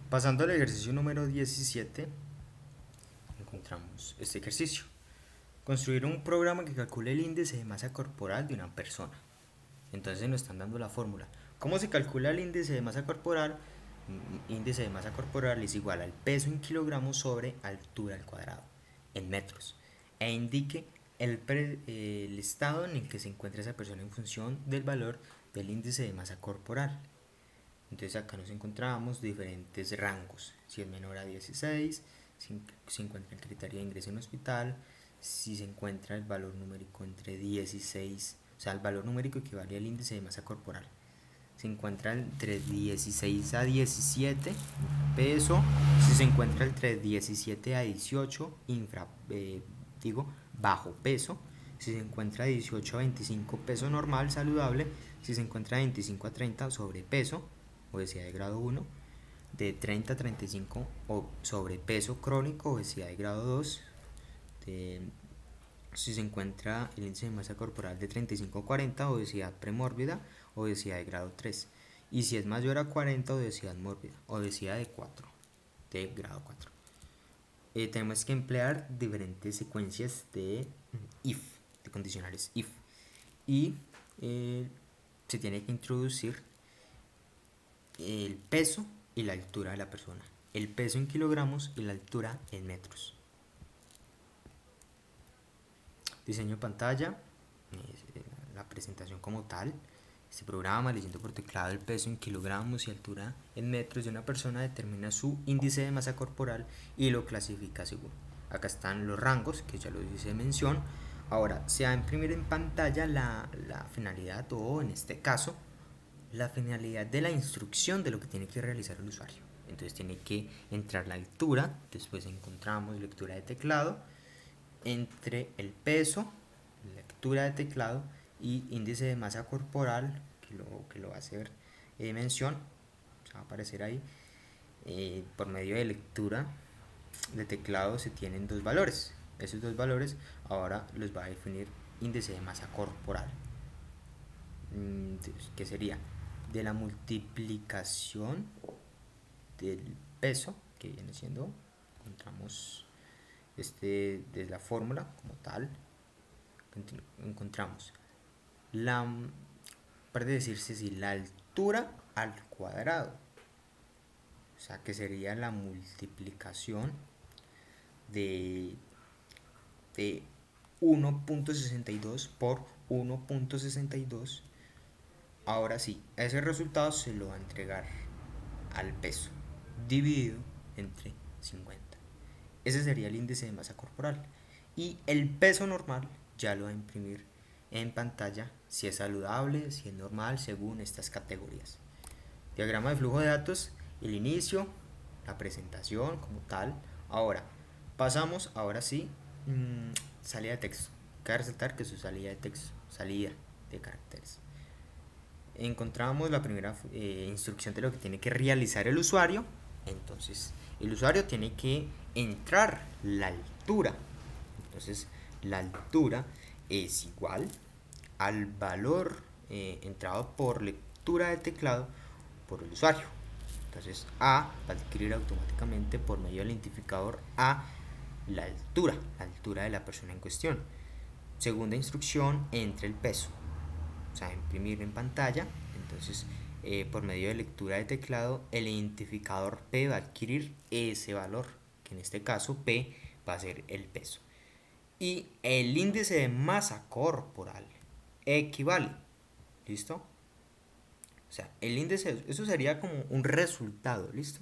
Pasando al ejercicio número 17, encontramos este ejercicio. Construir un programa que calcule el índice de masa corporal de una persona. Entonces nos están dando la fórmula. ¿Cómo se calcula el índice de masa corporal? Índice de masa corporal es igual al peso en kilogramos sobre altura al cuadrado, en metros. E indique el estado en el que se encuentra esa persona en función del valor del índice de masa corporal. Entonces acá nos encontramos diferentes rangos. Si es menor a 16, si se encuentra el criterio de ingreso en hospital, si se encuentra el valor numérico entre 16, o sea, el valor numérico equivale al índice de masa corporal. Se encuentra entre 16 a 17 peso, si se encuentra entre 17 a 18 bajo peso, si se encuentra 18 a 25 peso normal saludable, si se encuentra 25 a 30 sobrepeso, obesidad de grado 1, de 30 a 35 o sobrepeso crónico, obesidad de grado 2, si se encuentra el índice de masa corporal de 35 a 40, obesidad premórbida, obesidad de grado 3. Y si es mayor a 40, obesidad mórbida, obesidad de grado 4. Tenemos que emplear diferentes secuencias de if, de condicionales if. Y se tiene que introducir el peso y la altura de la persona. El peso en kilogramos y la altura en metros. Diseño de pantalla, la presentación como tal. Este programa, leyendo por teclado el peso en kilogramos y altura en metros de una persona, determina su índice de masa corporal y lo clasifica según. Acá están los rangos, que ya lo hice mención. Ahora, se va a imprimir en pantalla la finalidad, o en este caso, la finalidad de la instrucción de lo que tiene que realizar el usuario. Entonces tiene que entrar la lectura, después encontramos lectura de teclado, entre el peso, lectura de teclado y índice de masa corporal, que lo va a hacer mención, va a aparecer ahí. Por medio de lectura de teclado se tienen dos valores. Esos dos valores ahora los va a definir índice de masa corporal, que sería de la multiplicación del peso, que viene siendo, encontramos de la fórmula como tal, encontramos la, para decirse si la altura al cuadrado, o sea que sería la multiplicación de, de 1.62 por 1.62. Ahora sí, ese resultado se lo va a entregar al peso dividido entre 50. Ese sería el índice de masa corporal. Y el peso normal ya lo va a imprimir en pantalla, si es saludable, si es normal, según estas categorías. Diagrama de flujo de datos, el inicio, la presentación como tal. Ahora, pasamos, ahora sí, salida de texto. Cabe resaltar que su salida de texto, salida de caracteres. Encontramos la primera instrucción de lo que tiene que realizar el usuario. Entonces, el usuario tiene que entrar la altura. Entonces, la altura es igual al valor entrado por lectura de teclado por el usuario. Entonces, A va a adquirir automáticamente por medio del identificador A la altura de la persona en cuestión. Segunda instrucción, entre el peso, o sea, imprimir en pantalla. Entonces, por medio de lectura de teclado, el identificador P va a adquirir ese valor, que en este caso P va a ser el peso. Y el índice de masa corporal equivale, ¿listo? O sea, el índice, eso sería como un resultado, ¿listo?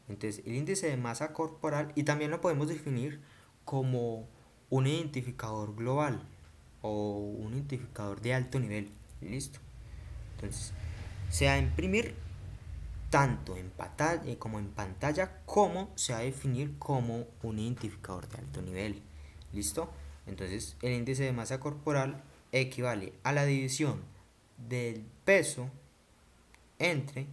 Entonces, el índice de masa corporal, y también lo podemos definir como un identificador global o un identificador de alto nivel, ¿listo? Entonces, se va a imprimir tanto en pantalla como se va a definir como un identificador de alto nivel, ¿listo? Entonces, el índice de masa corporal equivale a la división del peso entre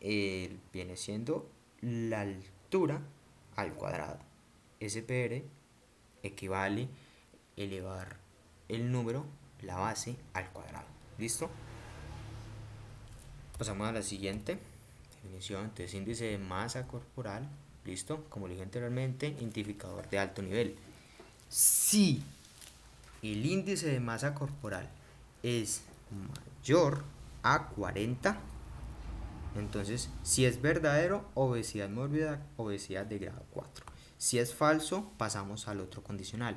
viene siendo la altura al cuadrado. SPR equivale elevar el número, la base, al cuadrado. ¿Listo? Pasamos a la siguiente. definición, entonces índice de masa corporal, listo, como lo dije anteriormente, identificador de alto nivel. Si el índice de masa corporal es mayor a 40, entonces si es verdadero, obesidad mórbida, obesidad de grado 4. Si es falso, pasamos al otro condicional.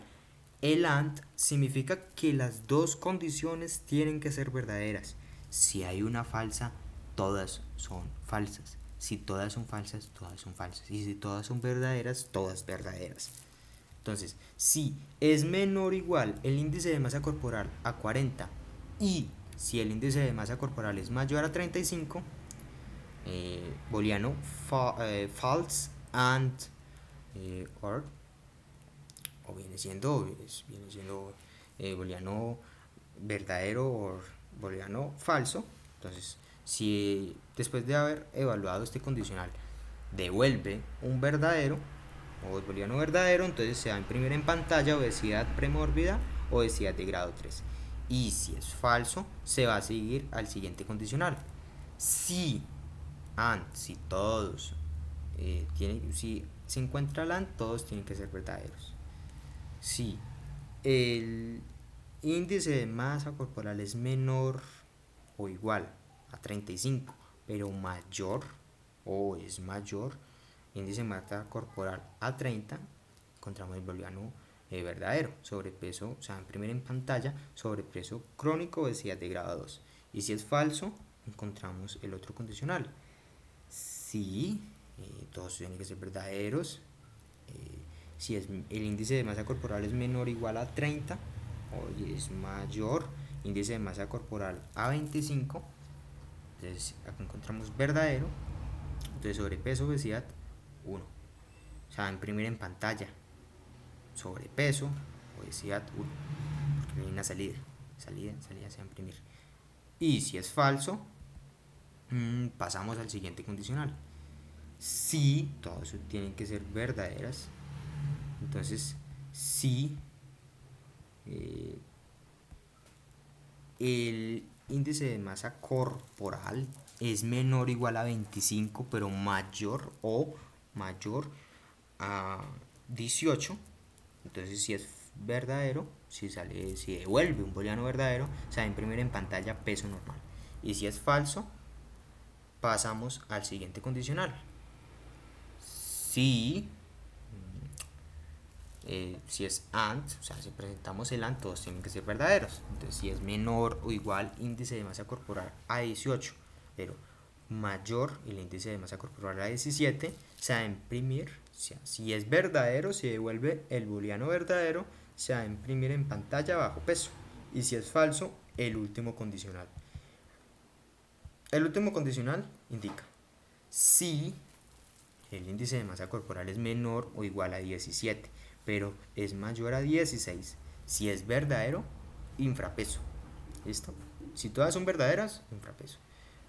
El AND significa que las dos condiciones tienen que ser verdaderas. Si hay una falsa, todas son falsas. Si todas son falsas, todas son falsas. Y si todas son verdaderas, todas verdaderas. Entonces, si es menor o igual el índice de masa corporal a 40 y si el índice de masa corporal es mayor a 35, booleano false and or, o viene siendo booleano verdadero o booleano falso. Entonces, si después de haber evaluado este condicional devuelve un verdadero o booleano verdadero, entonces se va a imprimir en pantalla obesidad premórbida, obesidad de grado 3. Y si es falso, se va a seguir al siguiente condicional. Si todos si se encuentra el AND, todos tienen que ser verdaderos. Si el índice de masa corporal es menor o igual a 35, pero mayor o es mayor índice de masa corporal a 30, encontramos el booleano verdadero, sobrepeso, o sea, en primera en pantalla, sobrepeso crónico, obesidad de grado 2. Y si es falso, encontramos el otro condicional. Si todos tienen que ser verdaderos, si es, el índice de masa corporal es menor o igual a 30 o es mayor índice de masa corporal a 25, entonces acá encontramos verdadero. Entonces sobrepeso, obesidad 1, o sea, imprimir en pantalla sobrepeso, obesidad 1, porque hay una salida se va a imprimir. Y si es falso, pasamos al siguiente condicional. Si todos tienen que ser verdaderas, entonces si el índice de masa corporal es menor o igual a 25, pero mayor a 18, entonces si es verdadero, si devuelve un booleano verdadero, se va a imprimir en pantalla peso normal. Y si es falso, pasamos al siguiente condicional. Si es AND, o sea, si presentamos el AND, todos tienen que ser verdaderos. Entonces, si es menor o igual índice de masa corporal a 18, pero mayor el índice de masa corporal a 17, se va a imprimir, o sea, si es verdadero, se devuelve el booleano verdadero, se va a imprimir en pantalla bajo peso. Y si es falso, el último condicional. El último condicional indica si el índice de masa corporal es menor o igual a 17, pero es mayor a 16. Si es verdadero, infrapeso. ¿Listo? Si todas son verdaderas, infrapeso.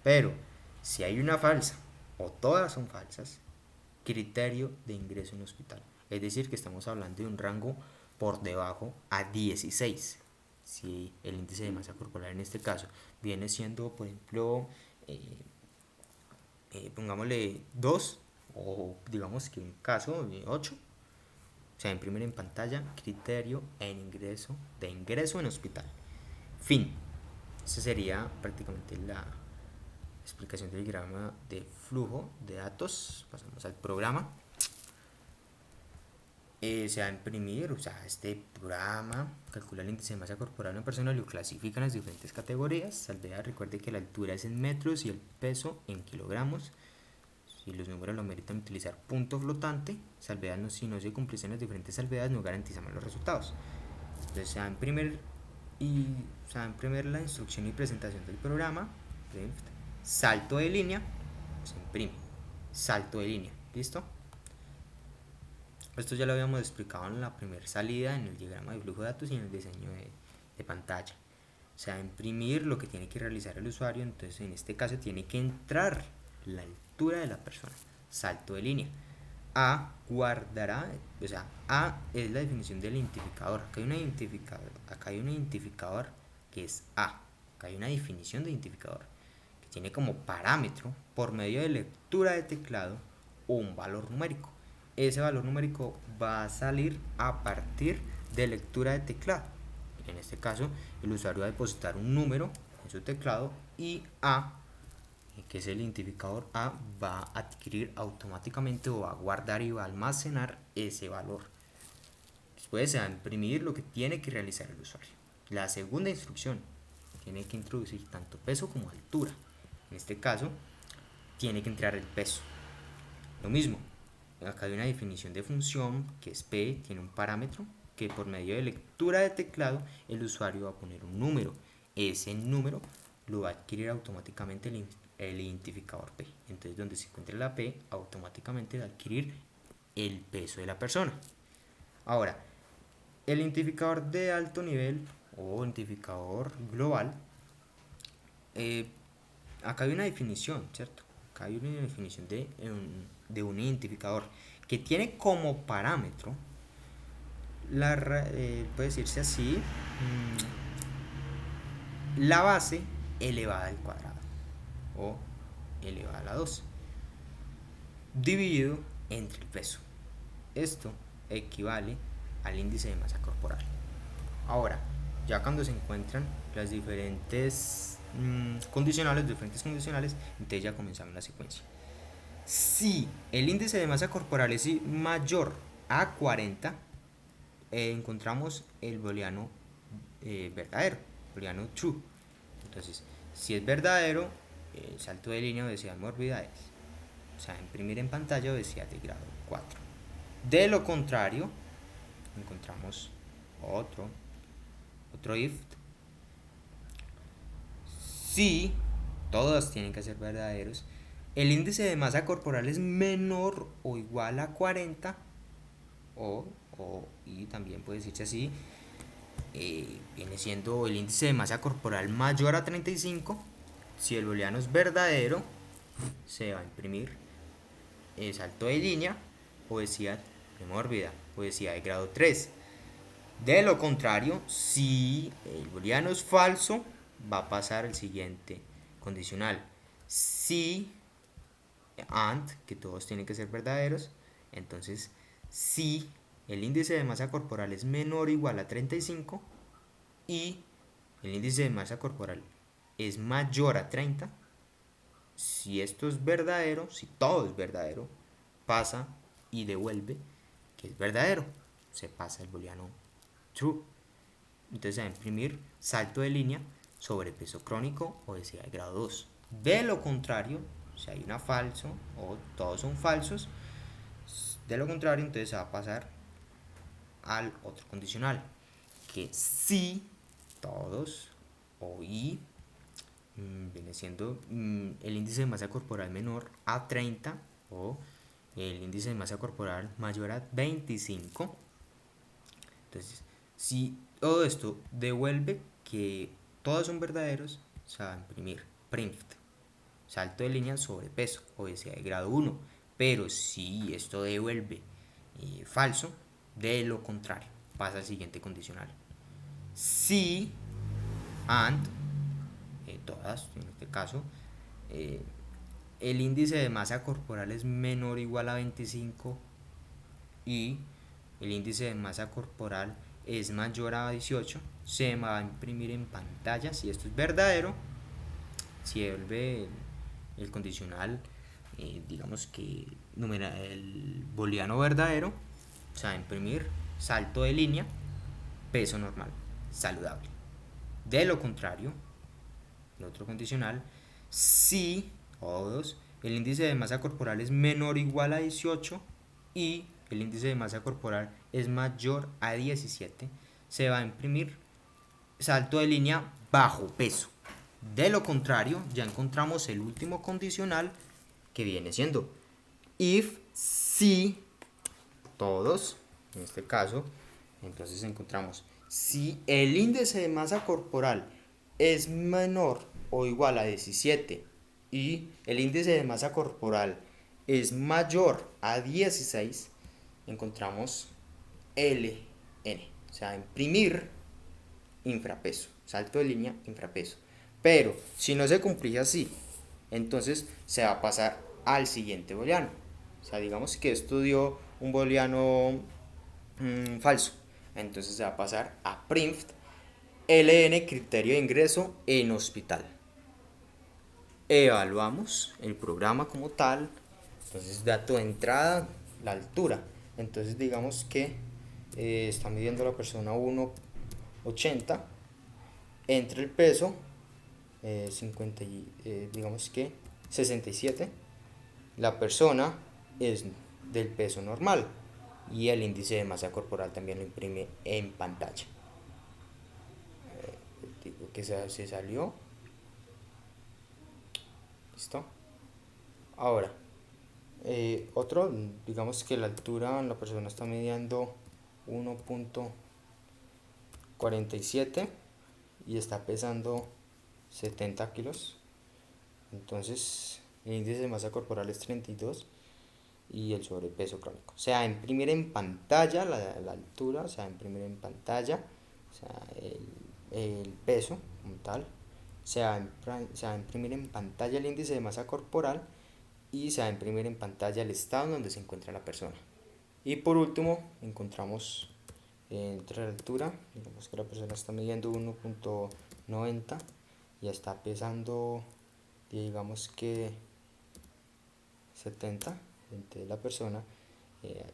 Pero si hay una falsa o todas son falsas, criterio de ingreso en hospital. Es decir, que estamos hablando de un rango por debajo a 16. Si el índice de masa corporal en este caso viene siendo, por ejemplo, pongámosle 2, o digamos que un caso de 8, o sea, imprimir en pantalla criterio de ingreso en hospital. Fin. Esa sería prácticamente la explicación del diagrama de flujo de datos. Pasamos al programa. Se va a imprimir, o sea, este programa calcula el índice de masa corporal de una persona y lo clasifica en las diferentes categorías. Salvedad, recuerde que la altura es en metros y el peso en kilogramos. Si los números lo meritan utilizar punto flotante, salvedad si no se cumpliesen las diferentes salvedades no garantizamos los resultados. Entonces se va a imprimir la instrucción y presentación del programa. Salto de línea, se imprime. Salto de línea, ¿listo? Esto ya lo habíamos explicado en la primera salida, en el diagrama de flujo de datos y en el diseño de pantalla. Se va a imprimir lo que tiene que realizar el usuario, entonces en este caso tiene que entrar la altura de la persona, salto de línea. A guardará, o sea, A es la definición del identificador. Acá hay un identificador que es A. Acá hay una definición de identificador tiene como parámetro, por medio de lectura de teclado, un valor numérico. Ese valor numérico va a salir a partir de lectura de teclado. En este caso, el usuario va a depositar un número en su teclado y A, que es el identificador A, va a adquirir automáticamente o va a guardar y va a almacenar ese valor. Después se va a imprimir lo que tiene que realizar el usuario. La segunda instrucción tiene que introducir tanto peso como altura. En este caso, tiene que entrar el peso. Lo mismo, acá hay una definición de función que es P, tiene un parámetro que por medio de lectura de teclado el usuario va a poner un número. Ese número lo va a adquirir automáticamente el identificador P. Entonces donde se encuentre la P, automáticamente va a adquirir el peso de la persona. Ahora, el identificador de alto nivel o identificador global, acá hay una definición, ¿cierto? Acá hay una definición de un identificador que tiene como parámetro, puede decirse así, la base elevada al cuadrado o elevada a la 2 dividido entre el peso. Esto equivale al índice de masa corporal. Ahora, ya cuando se encuentran las diferentes condicionales, entonces ya comenzamos la secuencia. Si el índice de masa corporal es mayor a 40, encontramos el booleano verdadero, booleano true. Entonces, si es verdadero, el salto de línea obesidad morbidades. O sea, imprimir en pantalla obesidad de grado 4. De lo contrario, encontramos otro if. Si todos tienen que ser verdaderos, el índice de masa corporal es menor o igual a 40, y también puede decirse así, viene siendo el índice de masa corporal mayor a 35. Si el booleano es verdadero, se va a imprimir el salto de línea, obesidad mórbida, obesidad de grado 3. De lo contrario, si el booleano es falso, va a pasar el siguiente condicional. Si and, que todos tienen que ser verdaderos, entonces si el índice de masa corporal es menor o igual a 35 y el índice de masa corporal es mayor a 30, si esto es verdadero, si todo es verdadero, pasa y devuelve que es verdadero, se pasa el booleano true. Entonces se va a imprimir salto de línea sobre peso crónico obesidad de grado 2. De lo contrario, si hay una falso o todos son falsos, de lo contrario, entonces se va a pasar al otro condicional, que si todos o y viene siendo el índice de masa corporal menor a 30 o el índice de masa corporal mayor a 25. Entonces, si todo esto devuelve que todos son verdaderos, se va a imprimir print, salto de línea sobre peso, obesidad de grado 1. Pero si esto devuelve falso, de lo contrario, pasa al siguiente condicional. Si and, todas, en este caso, el índice de masa corporal es menor o igual a 25 y el índice de masa corporal es mayor a 18, se va a imprimir en pantalla si esto es verdadero. Si devuelve el condicional, digamos que el booleano verdadero, se va a imprimir salto de línea, peso normal, saludable. De lo contrario, el otro condicional, si todos, el índice de masa corporal es menor o igual a 18 y el índice de masa corporal es mayor a 17, se va a imprimir salto de línea bajo peso. De lo contrario, ya encontramos el último condicional, que viene siendo if, si todos, en este caso, entonces encontramos si el índice de masa corporal es menor o igual a 17 y el índice de masa corporal es mayor a 16, encontramos LN, o sea, imprimir infrapeso, salto de línea infrapeso. Pero si no se cumplía así, entonces se va a pasar al siguiente booleano. O sea, digamos que esto dio un booleano falso, entonces se va a pasar a print LN criterio de ingreso en hospital. Evaluamos el programa como tal, entonces dato de entrada, la altura, entonces digamos que está midiendo la persona 1,80, entre el peso 50 digamos que 67, la persona es del peso normal y el índice de masa corporal también lo imprime en pantalla. Digo que se salió. ¿Listo? Ahora, otro, digamos que la altura, la persona está midiendo 1,47 y está pesando 70 kilos. Entonces, el índice de masa corporal es 32 y el sobrepeso crónico. Se va a imprimir en pantalla la altura, se va a imprimir en pantalla, o sea, el peso como tal, se va a imprimir en pantalla el índice de masa corporal y se va a imprimir en pantalla el estado en donde se encuentra la persona. Y por último, encontramos entre la altura, digamos que la persona está midiendo 1,90 y está pesando, digamos que 70 de la persona, eh,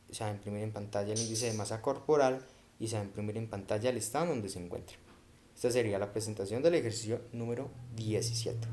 se va a imprimir en pantalla el índice de masa corporal y se va a imprimir en pantalla el estado donde se encuentra. Esta sería la presentación del ejercicio número 17.